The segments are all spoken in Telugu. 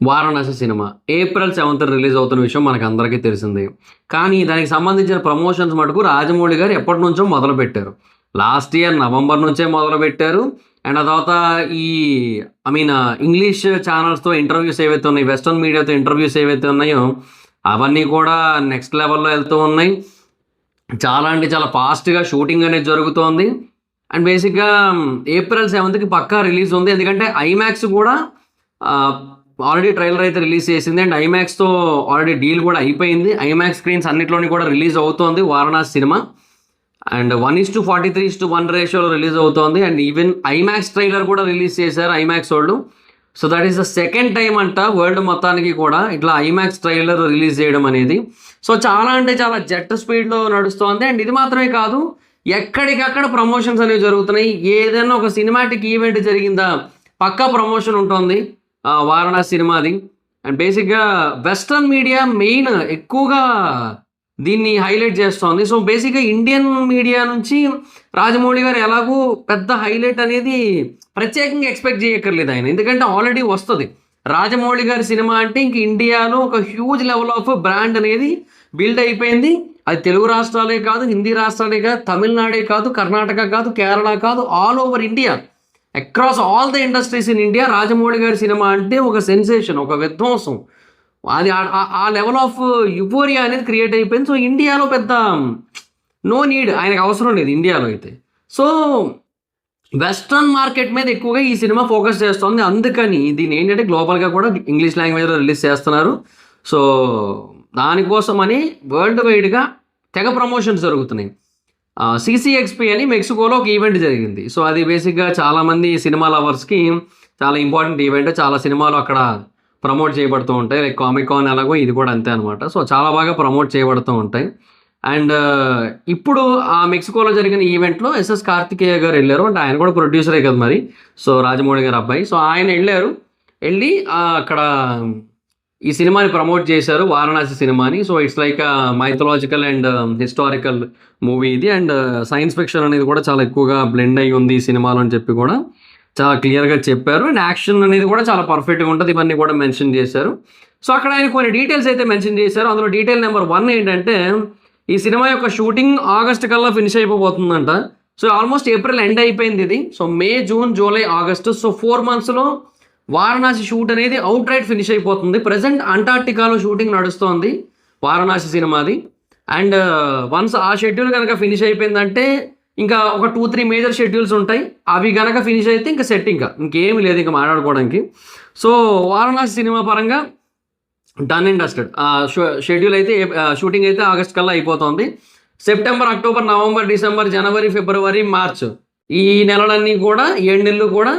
వారణాసి సినిమా ఏప్రిల్ 7థ్ రిలీజ్ అవుతున్న విషయం మనకందరికీ తెలిసిందే. కానీ దానికి సంబంధించిన ప్రమోషన్స్ మటుకు రాజమౌళి గారు ఎప్పటినుంచో మొదలుపెట్టారు. లాస్ట్ ఇయర్ నవంబర్ నుంచే మొదలుపెట్టారు. అండ్ ఆ తర్వాత ఈ ఇంగ్లీష్ ఛానల్స్‌తో ఇంటర్వ్యూస్ ఏవైతే ఉన్నాయో, వెస్టర్న్ మీడియాతో ఇంటర్వ్యూస్ ఏవైతే ఉన్నాయో, అవన్నీ కూడా నెక్స్ట్ లెవెల్‌లో ఎళ్తూ ఉన్నాయి. చాలా అంటే చాలా ఫాస్ట్‌గా షూటింగ్ అనేది జరుగుతోంది. అండ్ బేసిక్‌గా ఏప్రిల్ 7థ్‌కి పక్కా రిలీజ్ ఉంది. ఎందుకంటే ఐమాక్స్ కూడా ఆహ్, ఆల్రెడీ ట్రైలర్ అయితే రిలీజ్ చేసింది. అండ్ ఐమాక్స్‌తో ఆల్రెడీ డీల్ కూడా అయిపోయింది. ఐమాక్స్ స్క్రీన్స్ అన్నిట్లోని కూడా రిలీజ్ అవుతోంది 'వారణాసి' సినిమా. అండ్ 1:43:1 రేషియోలో రిలీజ్ అవుతోంది. అండ్ ఈవెన్ ఐమాక్స్ ట్రైలర్ కూడా రిలీజ్ చేశారు ఐమాక్స్ వోళ్ళు. So that is the second time అంట వరల్డ్ మొత్తానికి కూడా ఇట్లా ఐమాక్స్ ట్రైలర్ రిలీజ్ చేయడం అనేది. సో చాలా అంటే చాలా జెట్ స్పీడ్‌లో నడుస్తోంది. అండ్ ఇది మాత్రమే కాదు, ఎక్కడికక్కడ ప్రమోషన్స్ అనేవి జరుగుతున్నాయి. ఏదైనా ఒక సినిమాటిక్ ఈవెంట్ జరిగిందా, పక్కా ప్రమోషన్ ఉంటుంది 'వారణాసి' సినిమాది. అండ్ బేసిక్‌గా వెస్టర్న్ మీడియా మెయిన్ ఎక్కువగా దీన్ని హైలైట్ చేస్తోంది. సో బేసిక్‌గా ఇండియన్ మీడియా నుంచి రాజమౌళి గారు ఎలాగూ పెద్ద హైలైట్ అనేది ప్రత్యేకంగా ఎక్స్‌పెక్ట్ చేయక్కర్లేదు ఆయన. ఎందుకంటే ఆల్రెడీ వస్తది. రాజమౌళి గారి సినిమా అంటే ఇంక ఇండియాలో ఒక హ్యూజ్ లెవెల్ ఆఫ్ బ్రాండ్ అనేది బిల్డ్ అయిపోయింది. అది తెలుగు రాష్ట్రాలే కాదు, హిందీ రాష్ట్రాలే కాదు, తమిళనాడే కాదు, కర్ణాటక కాదు, కేరళ కాదు, all over India, across all the industries in India Rajamouli గారి సినిమా అంటే ఒక సెన్సేషన్, ఒక విధ్వంసం. అది ఆ లెవెల్ ఆఫ్ యుఫోరియా అనేది క్రియేట్ అయిపోయింది. సో ఇండియాలో పెద్ద నో నీడ్, ఆయనకు అవసరం లేదు ఇండియాలో అయితే. సో వెస్ట్రన్ మార్కెట్ మీద ఎక్కువగా ఈ సినిమా ఫోకస్ చేస్తోంది. అందుకని దీన్ని ఏంటంటే గ్లోబల్‌గా కూడా ఇంగ్లీష్ లాంగ్వేజ్‌లో రిలీజ్ చేస్తున్నారు. సో దానికోసమని వరల్డ్ వైడ్‌గా తెగ ప్రమోషన్స్ జరుగుతున్నాయి. సీసీఎక్స్‌పీ అని మెక్సికోలో ఒక ఈవెంట్ జరిగింది. సో అది బేసిక్‌గా చాలామంది సినిమా లవర్స్‌కి చాలా ఇంపార్టెంట్ ఈవెంట్. చాలా సినిమాలు అక్కడ ప్రమోట్ చేయబడుతూ ఉంటాయి. లైక్ కామిక్ కాన్ ఎలాగో ఇది కూడా అంతే అనమాట. సో చాలా బాగా ప్రమోట్ చేయబడుతూ ఉంటాయి. అండ్ ఇప్పుడు ఆ మెక్సికోలో జరిగిన ఈవెంట్‌లో ఎస్ఎస్ కార్తికేయ గారు ఎళ్లారు. అంటే ఆయన కూడా ప్రొడ్యూసరే కదా మరి. సో రాజమౌళి గారి అబ్బాయి. సో ఆయన ఎళ్లారు. ఎళ్లి అక్కడ ఈ సినిమాని ప్రమోట్ చేశారు 'వారణాసి' సినిమాని. So it's like mythological and historical movie ఇది. అండ్ సైన్స్ ఫిక్షన్ అనేది కూడా చాలా ఎక్కువగా బ్లెండ్ అయ్యి ఉంది ఈ సినిమాలో అని చెప్పి కూడా చాలా క్లియర్‌గా చెప్పారు. అండ్ యాక్షన్ అనేది కూడా చాలా పర్ఫెక్ట్‌గా ఉంటది. ఇవన్నీ కూడా మెన్షన్ చేశారు. సో అక్కడ ఆయన కొన్ని డీటెయిల్స్ అయితే మెన్షన్ చేశారు. అందులో డీటెయిల్ నెంబర్ 1 ఏంటంటే, ఈ సినిమా యొక్క షూటింగ్ ఆగస్ట్ కల్లా ఫినిష్ అయిపోబోతుందంట. సో ఆల్మోస్ట్ ఏప్రిల్ ఎండ్ అయిపోయింది ఇది. So May, June, July, August, so 4 మంత్స్‌లో వారణాసి షూట్ అనేది ఔట్ రైట్ ఫినిష్ అయిపోతుంది. ప్రెజెంట్ అంటార్క్టికాలో షూటింగ్ నడుస్తోంది వారణాసి సినిమాది. అండ్ వన్స్ ఆ షెడ్యూల్ కనుక ఫినిష్ అయిపోయిందంటే ఇంకా ఒక 2, 3 మేజర్ షెడ్యూల్స్ ఉంటాయి. అవి గనక ఫినిష్ అయితే ఇంక సెట్, ఇంకేమి లేదు ఇంక మాట్లాడుకోవడానికి. సో వారణాసి సినిమా పరంగా డన్ అండ్ డస్టెడ్. షెడ్యూల్ అయితే షూటింగ్ అయితే ఆగస్ట్ కల్లా అయిపోతుంది. సెప్టెంబర్, అక్టోబర్, నవంబర్, డిసెంబర్, జనవరి, ఫిబ్రవరి, మార్చ్ ఈ నెలలన్నీ కూడా 7 నెలలు కూడా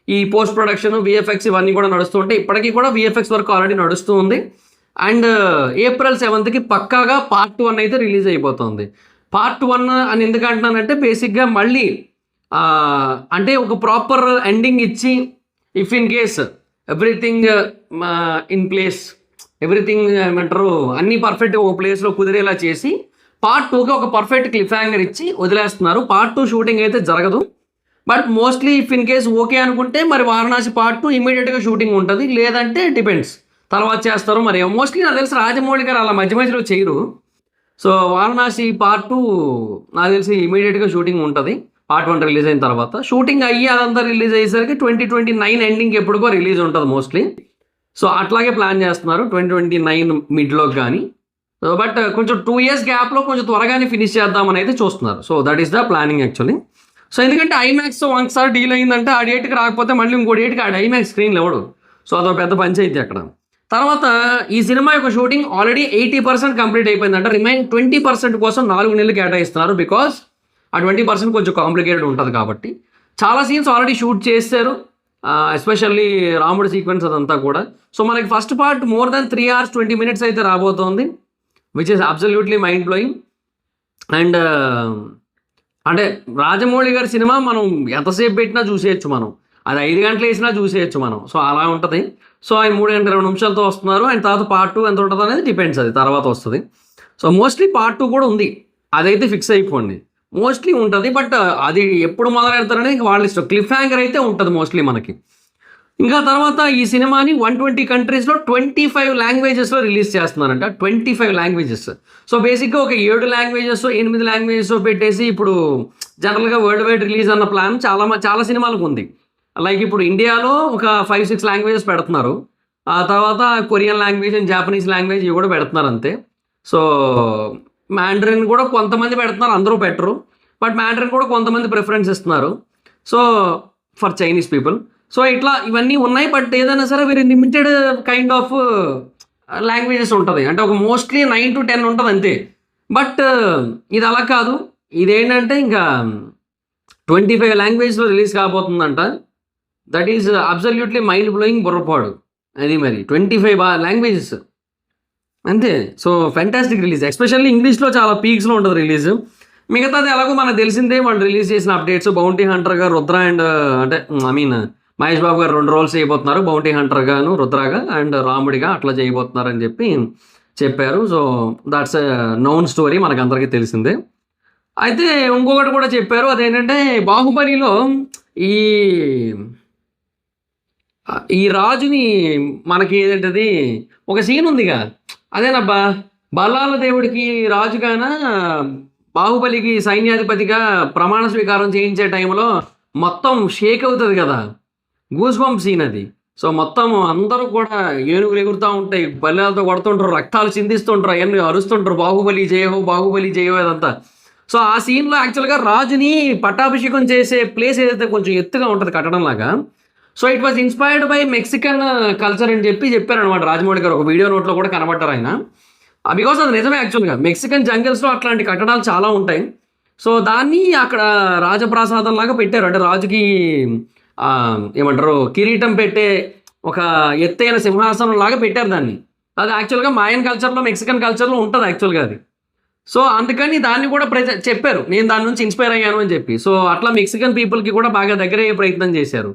ఈ పోస్ట్ ప్రొడక్షన్, వీఎఫ్ఎక్స్ ఇవన్నీ కూడా నడుస్తూ ఉంటాయి. ఇప్పటికీ కూడా వీఎఫ్ఎక్స్ వర్క్ ఆల్రెడీ నడుస్తూ ఉంది. అండ్ ఏప్రిల్ 7థ్‌కి పక్కాగా పార్ట్ 1 అయితే రిలీజ్ అయిపోతుంది. పార్ట్ 1 అని ఎందుకు అంటున్నానంటే బేసిక్‌గా మళ్ళీ అంటే ఒక ప్రాపర్ ఎండింగ్ ఇచ్చి, if in case everything in place, everything ఏమంటారు అన్నీ పర్ఫెక్ట్‌గా ఒక ప్లేస్‌లో కుదిరేలా చేసి పార్ట్ 2కి ఒక పర్ఫెక్ట్ క్లిఫ్ హ్యాంగర్ ఇచ్చి వదిలేస్తున్నారు. పార్ట్ 2 షూటింగ్ అయితే జరగదు. But mostly if in case okay అనుకుంటే మరి వారణాసి పార్ట్ 2 ఇమ్మీడియట్‌గా షూటింగ్ ఉంటుంది. లేదంటే డిపెండ్స్, తర్వాత చేస్తారు మరి. మోస్ట్లీ నాకు తెలిసి రాజమౌళి గారు అలా మధ్య మధ్యలో చేయరు. సో వారణాసి పార్ట్ 2 నాకు తెలిసి ఇమ్మీడియట్‌గా షూటింగ్ ఉంటది. పార్ట్ 1 రిలీజ్ అయిన తర్వాత. షూటింగ్ అయ్యి అదంతా రిలీజ్ అయ్యేసరికి 2029 ఎండింగ్ ఎప్పుడుకో రిలీజ్ ఉంటది మోస్ట్లీ. సో అట్లాగే ప్లాన్ చేస్తున్నారు 2029 మిడ్‌లోకి గానీ. బట్ కొంచెం 2 ఇయర్స్ గ్యాప్‌లో కొంచెం త్వరగానే ఫినిష్ చేద్దామని అయితే చూస్తున్నారు. So that is the planning actually. So ఎందుకంటే ఐమాక్స్‌తో ఒకసారి డీల్ అయిందంటే ఆ డేట్‌కి రాకపోతే మళ్ళీ ఇంకో డేట్‌కి ఆడు ఐమాక్స్ స్క్రీన్‌లు ఇవ్వడు. సో అదో పెద్ద పంచాయితీ అక్కడ. తర్వాత ఈ సినిమా యొక్క షూటింగ్ ఆల్రెడీ 80% కంప్లీట్ అయిపోయిందంట. రిమైన్ 20% కోసం 4 నెలలు కేటాయిస్తున్నారు. బికాస్ ఆ 20% కొంచెం కాంప్లికేటెడ్ ఉంటది కాబట్టి. చాలా సీన్స్ ఆల్రెడీ షూట్ చేశారు. ఎస్పెషల్లీ రాముడి సీక్వెన్స్ అదంతా కూడా. సో మనకి first part more than 3 hours 20 minutes అయితే రాబోతోంది. Which is absolutely mind blowing. And అంటే రాజమౌళి గారి సినిమా మనం ఎంతసేపు పెట్టినా చూసేయచ్చు మనం. అది 5 గంటలు వేసినా చూసేయచ్చు మనం. సో అలా ఉంటుంది. సో ఆయన 3 గంటల 20 నిమిషాలతో వస్తున్నారు. అండ్ తర్వాత పార్ట్ 2 ఎంత ఉంటుంది అనేది డిపెండ్స్, అది తర్వాత వస్తుంది. సో మోస్ట్లీ పార్ట్ 2 కూడా ఉంది. అదైతే ఫిక్స్ అయిపోండి. మోస్ట్లీ ఉంటుంది. బట్ అది ఎప్పుడు మొదలెడతారనేది ఇంక వాళ్ళ ఇష్టం. క్లిఫ్ హ్యాంగర్ అయితే ఉంటుంది మోస్ట్లీ మనకి. ఇంకా తర్వాత ఈ సినిమాని 120 కంట్రీస్లో 25 లాంగ్వేజెస్లో రిలీజ్ చేస్తున్నారంట. 25 లాంగ్వేజెస్. సో బేసిక్గా ఒక 7 లాంగ్వేజెస్ 8 లాంగ్వేజెస్ పెట్టేసి ఇప్పుడు జనరల్గా వరల్డ్ వైడ్ రిలీజ్ అన్న ప్లాన్ చాలా సినిమాలకు ఉంది. లైక్ ఇప్పుడు ఇండియాలో ఒక 5-6 లాంగ్వేజెస్ పెడుతున్నారు. ఆ తర్వాత Korean language and Japanese language ఇవి కూడా పెడుతున్నారు అంతే. సో మ్యాండరిన్ కూడా కొంతమంది పెడుతున్నారు, అందరూ పెట్టరు. బట్ మ్యాండరిన్ కూడా కొంతమంది ప్రిఫరెన్స్ ఇస్తున్నారు. So for Chinese people. So ఇట్లా ఇవన్నీ ఉన్నాయి. బట్ ఏదైనా సరే very limited kind of languages ఉంటుంది. అంటే ఒక మోస్ట్లీ 9 to 10 ఉంటుంది అంతే. బట్ ఇది అలా కాదు. ఇదేంటంటే ఇంకా 25 లాంగ్వేజ్లో రిలీజ్ కాబోతుందంట. That is absolutely mind blowing బుర్రపాడు. అది మరి 25 లాంగ్వేజెస్ అంతే. So fantastic release. ఎస్పెషల్లీ ఇంగ్లీష్లో చాలా పీక్స్లో ఉంటుంది రిలీజ్. మిగతాది ఎలాగో మనకు తెలిసిందే, వాళ్ళు రిలీజ్ చేసిన అప్డేట్స్. బౌంటీ హంటర్గా రుద్ర అండ్ అంటే మహేష్ బాబు గారు 2 రోల్స్ చేయబోతున్నారు. బౌంటీ హంటర్గాను రుద్రగా అండ్ రాముడిగా అట్లా చేయబోతున్నారు అని చెప్పి చెప్పారు. సో దాట్స్ నోన్ స్టోరీ, మనకు అందరికీ తెలిసిందే. అయితే ఇంకొకటి కూడా చెప్పారు. అదేంటంటే బాహుబలిలో ఈ రాజుని మనకి ఏంటంటది ఒక సీన్ ఉందిగా, అదేనబ్బా బల్లాల దేవుడికి రాజుగాన బాహుబలికి సైన్యాధిపతిగా ప్రమాణ స్వీకారం చేయించే టైంలో మొత్తం షేక్ అవుతుంది కదా, గూస్ బంప్ సీన్ అది. సో మొత్తం అందరూ కూడా ఏనుగులు ఎగురుతూ ఉంటాయి, బల్లాలతో కొడుతుంటారు, రక్తాలు చిందిస్తుంటారు, అవన్నీ అరుస్తుంటారు, బాహుబలి జయహో బాహుబలి జయహో అదంతా. సో ఆ సీన్లో యాక్చువల్గా రాజుని పట్టాభిషేకం చేసే ప్లేస్ ఏదైతే కొంచెం ఎత్తుగా ఉంటుంది కట్టడం లాగా. So it was inspired by Mexican culture అని చెప్పారనమాట రాజమౌళి గారు. ఒక వీడియో నోట్లో కూడా కనబడ్డారు ఆయన. బికాస్ అది నిజమే. యాక్చువల్గా మెక్సికన్ జంగల్స్లో అట్లాంటి కట్టడాలు చాలా ఉంటాయి. సో దాన్ని అక్కడ రాజప్రాసాదం లాగా పెట్టారు. అంటే రాజుకి ఏమంటారు కిరీటం పెట్టే ఒక ఎత్తైన సింహాసనం లాగా పెట్టారు దాన్ని. అది యాక్చువల్గా మాయన్ కల్చర్లో మెక్సికన్ కల్చర్లో ఉంటుంది యాక్చువల్గా అది. సో అందుకని దాన్ని కూడా చెప్పారు, నేను దాని నుంచి ఇన్స్పైర్ అయ్యాను అని చెప్పి. సో అట్లా మెక్సికన్ పీపుల్కి కూడా బాగా దగ్గర అయ్యే ప్రయత్నం చేశారు.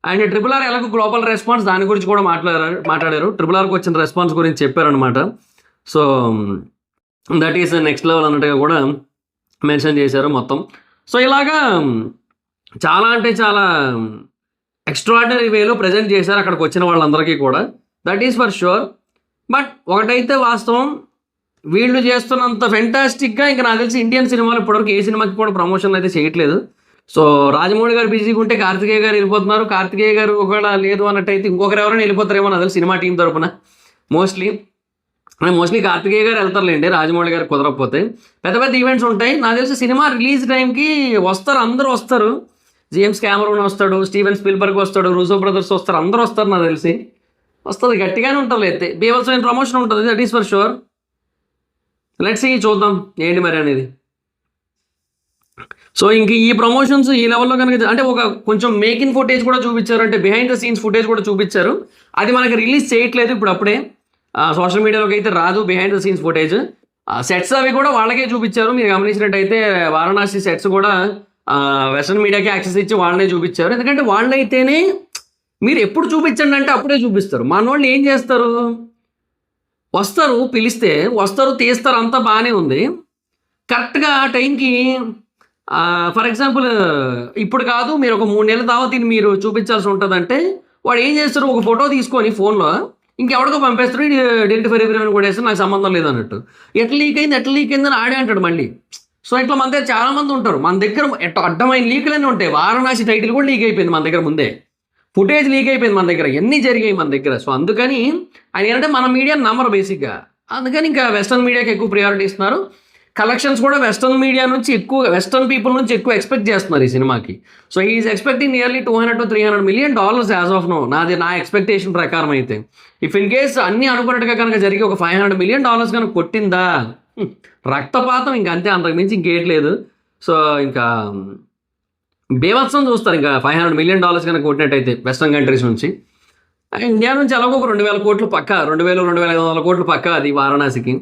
అండ్ RRR ఎలాగో గ్లోబల్ రెస్పాన్స్ దాని గురించి కూడా మాట్లాడారు. RRRకి వచ్చిన రెస్పాన్స్ గురించి చెప్పారనమాట. So that is next level అన్నట్టుగా కూడా మెన్షన్ చేశారు మొత్తం. సో ఇలాగా చాలా అంటే చాలా ఎక్స్ట్రాడినరీ వేలో ప్రజెంట్ చేశారు అక్కడికి వచ్చిన వాళ్ళందరికీ కూడా. That is for sure. But ఒకటైతే వాస్తవం, వీళ్ళు చేస్తున్నంత ఫెంటాస్టిక్గా ఇంకా నాకు తెలిసి ఇండియన్ సినిమాలు ఇప్పటివరకు ఏ సినిమాకి కూడా ప్రమోషన్లు అయితే చేయట్లేదు. సో రాజమౌళి గారు బిజీగా ఉంటే కార్తికేయ గారు వెళ్ళిపోతున్నారు. కార్తికేయ గారు ఒకవేళ లేదు అన్నట్టయితే ఇంకొకరు ఎవరైనా వెళ్ళిపోతారేమో నాకు తెలిసి సినిమా టీం తరపున. మోస్ట్లీ కార్తికేయ గారు వెళ్తారులేండి, రాజమౌళి గారు కుదరకపోతే. పెద్ద పెద్ద ఈవెంట్స్ ఉంటాయి. నాకు తెలిసి సినిమా రిలీజ్ టైంకి వస్తారు, అందరూ వస్తారు. జేమ్స్ క్యామరూన్ వస్తాడు, స్టీవెన్ స్పిల్బర్గ్ వస్తాడు, రూసో బ్రదర్స్ వస్తారు, అందరూ వస్తారు. నాకు తెలిసి వస్తుంది, గట్టిగానే ఉంటుంది. అయితే బీభత్సమైన ప్రమోషన్ ఉంటుంది, that is for sure. Let's see, చూద్దాం ఏంటి మరి అనేది. సో ఇంక ఈ ప్రమోషన్స్ ఈ లెవెల్లో కనుక అంటే ఒక కొంచెం మేకింగ్ ఫుటేజ్ కూడా చూపించారు, అంటే బిహైండ్ ద సీన్స్ ఫుటేజ్ కూడా చూపించారు. అది మనకి రిలీజ్ చేయట్లేదు ఇప్పుడు, అప్పుడే సోషల్ మీడియాలోకి అయితే రాదు behind the scenes footage. Sets అవి కూడా వాళ్ళకే చూపించారు. మీరు గమనించినట్టయితే వారణాసి సెట్స్ కూడా వెస్ట్రన్ మీడియాకి యాక్సెస్ ఇచ్చి వాళ్ళనే చూపించారు. ఎందుకంటే వాళ్ళైతేనే మీరు ఎప్పుడు చూపించండి అంటే అప్పుడే చూపిస్తారు. మన వాళ్ళు ఏం చేస్తారు, వస్తారు, పిలిస్తే వస్తారు, తీస్తారు, అంతా బాగానే ఉంది. కరెక్ట్గా ఆ టైంకి ఫర్ ఎగ్జాంపుల్ ఇప్పుడు కాదు, మీరు ఒక 3 నెలల తర్వాత మీరు చూపించాల్సి ఉంటుందంటే వాడు ఏం చేస్తారు, ఒక ఫోటో తీసుకొని ఫోన్లో ఇంకెవడికో పంపేస్తారు, డెలిట్ ఫర్ ఎవ్రీవన్ కూడా వేస్తారు, నాకు సంబంధం లేదన్నట్టు. ఎట్లా లీక్ అయిందని ఆడే అంటాడు మళ్ళీ. సో ఇట్లా మన దగ్గర చాలామంది ఉంటారు. మన దగ్గర అడ్డమైన లీకులన్నీ ఉంటాయి. వారణాసి టైటిల్ కూడా లీక్ అయిపోయింది మన దగ్గర, ముందే ఫుటేజ్ లీక్ అయిపోయింది మన దగ్గర, ఎన్ని జరిగాయి మన దగ్గర. సో అందుకని ఆయన ఏంటంటే మన మీడియా నమ్మరు బేసిక్గా. అందుకని ఇంకా వెస్ట్రన్ మీడియాకి ఎక్కువ ప్రియారిటీ ఇస్తున్నారు. కలెక్షన్స్ కూడా వెస్ట్రన్ మీడియా నుంచి ఎక్కువ, వెస్ట్రన్ పీపుల్ నుంచి ఎక్కువ ఎక్స్పెక్ట్ చేస్తున్నారు ఈ సినిమాకి. So is expecting nearly $200 to $300 million as of now. నా ఎక్స్పెక్టేషన్ ప్రకారం అయితే ఇఫ్ ఇన్ కేస్ అన్నీ అనుకున్నట్టుగా కనుక జరిగి ఒక $500 million కనుక కొట్టిందా, రక్తపాతం ఇంక అంతే, అంతకు మించి ఇంకేట్లేదు. సో ఇంకా బేవత్సం చూస్తారు ఇంకా $500 million కనుక కొట్టినట్టయితే వెస్ట్రన్ కంట్రీస్ నుంచి. ఇండియా నుంచి ఎలాగో ఒక 2,000 కోట్లు పక్కా, 2,000-2,500 కోట్లు పక్కా అది వారణాసికి.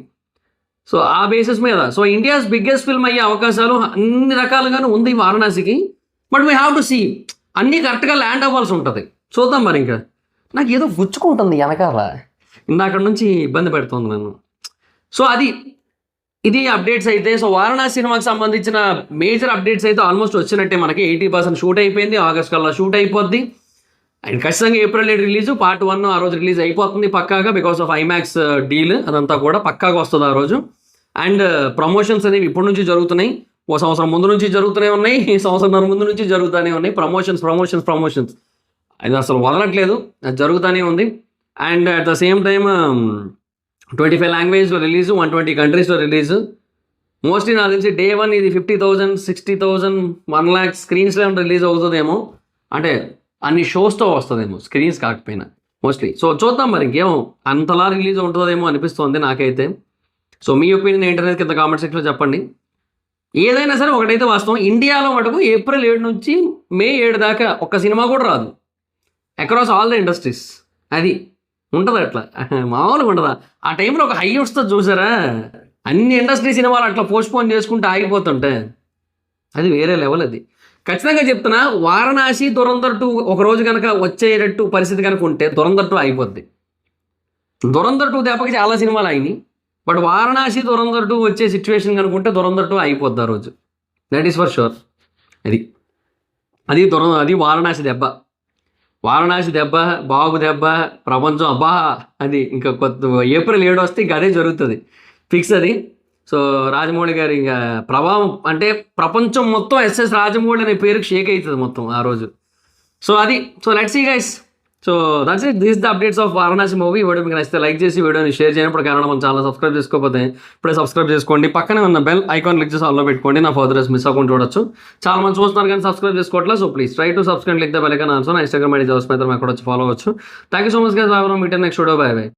సో ఆ బేసిస్ మీద సో ఇండియాస్ బిగ్గెస్ట్ ఫిల్మ్ అయ్యే అవకాశాలు అన్ని రకాలుగానే ఉంది వారణాసికి. But we have to see, అన్నీ కరెక్ట్గా ల్యాండ్ అవ్వాల్సి ఉంటుంది. చూద్దాం మరి. ఇంకా నాకు ఏదో గుచ్చుకుంటుంది వెనకాల, ఇందాక నుంచి ఇబ్బంది పెడుతుంది నన్ను. సో ఇది అప్డేట్స్ అయితే. సో వారణాసి సినిమాకి సంబంధించిన మేజర్ అప్డేట్స్ అయితే ఆల్మోస్ట్ వచ్చినట్టే. మనకి 80% షూట్ అయిపోయింది, ఆగస్ట్ కల్లా షూట్ అయిపోద్ది. అండ్ ఖచ్చితంగా ఏప్రిల్ 7 రిలీజ్ పార్ట్ 1 ఆ రోజు రిలీజ్ అయిపోతుంది పక్కాగా, బికాస్ ఆఫ్ ఐమాక్స్ డీల్ అదంతా కూడా పక్కాగా వస్తుంది ఆ రోజు. అండ్ ప్రమోషన్స్ అనేవి ఇప్పటి నుంచి జరుగుతున్నాయి, ఓ సంవత్సరం ముందు నుంచి జరుగుతూనే ఉన్నాయి, ఈ సంవత్సరం ముందు నుంచి జరుగుతూనే ఉన్నాయి. ప్రమోషన్స్ అది అసలు వదలట్లేదు, అది జరుగుతూనే ఉంది. And at the same time 25 లాంగ్వేజ్లో రిలీజ్, 120 కంట్రీస్లో రిలీజ్. మోస్ట్లీ నాకు తెలిసి డే 1 ఇది 50,000, 60,000, 1 lakh స్క్రీన్స్లో రిలీజ్ అవుతుందేమో, అంటే అన్ని షోస్తో వస్తుందేమో, స్క్రీన్స్ కాకపోయినా మోస్ట్లీ. సో చూద్దాం మరి, ఇంకేమో అంతలా రిలీజ్ ఉంటుందేమో అనిపిస్తుంది నాకైతే. సో మీ ఒపీనియన్ ఏంటనేది కింద కామెంట్ సెక్షన్లో చెప్పండి. ఏదైనా సరే ఒకటైతే వాస్తవం, ఇండియాలో మటుకు ఏప్రిల్ 7 నుంచి మే 7 దాకా ఒక్క సినిమా కూడా రాదు అక్రాస్ ఆల్ ద ఇండస్ట్రీస్. అది ఉంటుంది అట్లా, మామూలుగా ఉంటుందా? ఆ టైంలో ఒక హై వస్తుంది చూసారా, అన్ని ఇండస్ట్రీ సినిమాలు అట్లా పోస్ట్పోన్ చేసుకుంటూ ఆగిపోతుంటే అది వేరే లెవెల్. అది ఖచ్చితంగా చెప్తున్నా, వారణాసి దురంధర్ 2 ఒకరోజు కనుక వచ్చేటట్టు పరిస్థితి కనుక ఉంటే దురంధర్ 2 అయిపోద్ది. దురంధర్ 2 దెబ్బకి చాలా సినిమాలు అయినాయి, బట్ వారణాసి దురంధర్ 2 వచ్చే సిచ్యువేషన్ కనుకుంటే దురంధర్ 2 అయిపోద్ది ఆ రోజు, దట్ ఈస్ ఫర్ షూర్. అది వారణాసి దెబ్బ, బాబు దెబ్బ, ప్రపంచం అబ్బా. అది ఇంకా కొత్త ఏప్రిల్ 7 వస్తే ఇంకా అదే జరుగుతుంది, ఫిక్స్ అది. సో రాజమౌళి గారి ఇంకా ప్రభావం అంటే ప్రపంచం మొత్తం ఎస్ఎస్ రాజమౌళి అనే పేరుకి షేక్ అవుతుంది మొత్తం ఆ రోజు. So let's see guys. So that's it, this the updates of Varanasi movie. Video మీకు నచ్చితే లైక్ చేసి వీడియోని షేర్ చేయనప్పుడు కారణం మన ఛానల్ సబ్స్క్రైబ్ చేసుకోకపోతే ఇప్పుడే సబ్స్క్రైబ్ చేసుకోండి, పక్కనే ఉన్న బెల్ ఐకాన్ క్లిక్ చేసి ఆన్లో పెట్టుకోండి, నా ఫర్దర్స్ మిస్ అవ్వకుండా చూడొచ్చు. చాలా మంది చూస్తున్నారు కానీ సబ్స్క్రైబ్ చేసుకోవట్లేదు, so please try to subscribe, click the bell icon also. నా ఇన్స్టాగ్రామ్ ఐడి జోస్ మీద అక్కడ వచ్చి ఫాలో అవ్వచ్చు. Thank you so much guys, bye, meet next video, bye by.